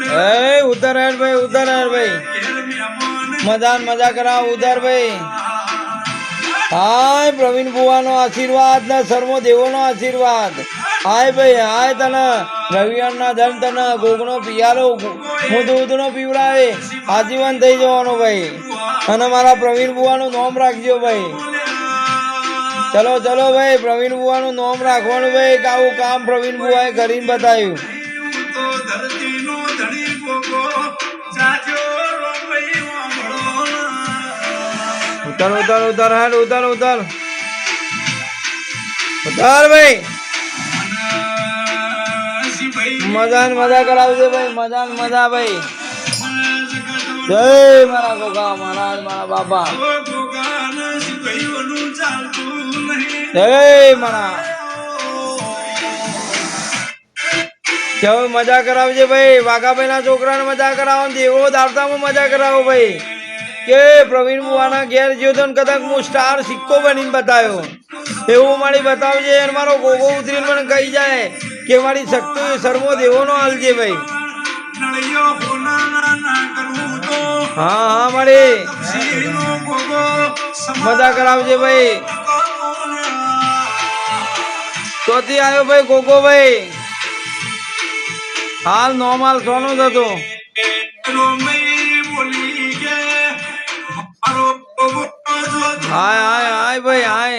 ए उधर है भाई मजा कराओ उधर भाई। हाय प्रवीण बुआ नो आशीर्वाद न सर्वो देवो नो आशीर्वाद। हाय भाई हाय तना रविवार ना धन तना गोगनो पियालो दूधनो पीवડાવે आजीवन થઈ જવાનો ભાઈ। અને મારા પ્રવીણ બુઆ નું નામ રાખજો ભાઈ। ચલો ચલો ભાઈ પ્રવીણ બુઆ નું નામ રાખવાનું ભાઈ કે આવું કામ પ્રવીણ બુઆએ કરીને બતાવ્યું। उतर उतर उतर है उतर उतर उतर भाई। मजा करावजे भाई मजा भाई। जय मारा गोगा महाराज मारा बाबा जय मारा। चलो मजा करावजे भाई वाघा भाई ना छोकरा ने मजा कराओ देवो दावता में मजा कराओ भाई के प्रवीण बुआना घेर जो तो कदाच मु स्टार सिक्को बनी बतायो एवं मारी बतावजे मारो गोगो उतरी मन कही जाए के मारी शक्ति सर्वो देवो नो हलजे भाई। हाँ हाँ मारी मजा करावजे भाई। चौथी आयो भाई गोगो भाई हाल नॉर्मल सोनो दो हाय हाय हाय भाई हाय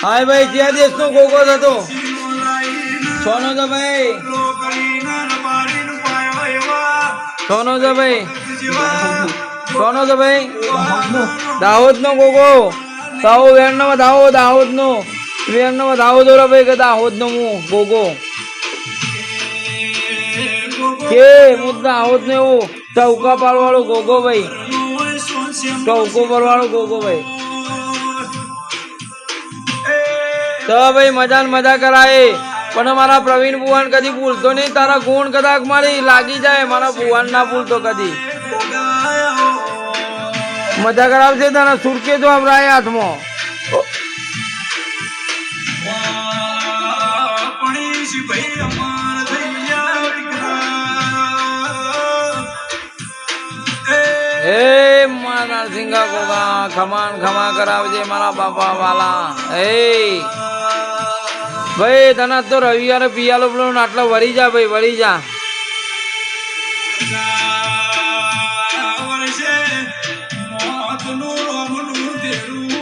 हाय भाई क्या देश नो गोगो थतो सोनो तो भाई सोनो तो भाई सोनो तो भाई दाहोद नो गोगो दाहो वेरनो दाहोद नो वेरनो दाहोद रो भाई के दाहोद नो मु गोगो के मुद्दा दाहोद ने वो चौका पार वालो गोगो भाई चौको पर वालो गोगो भाई। तो भाई मजा कराए पण मारा प्रवीण बुआन कदी भूलतो नहीं तारा गुण कदाच मारी लागी जाए मारा बुआन ना भूलतो कदी मजा करावजे तारा सुरके तो अब राय हाथ में ए मारा सिंगा गोगा खमान खमा करावजे मारा बापा वाला ए भाई तना तो रविवार पियालो आटला वरी जा भाई वरी जा।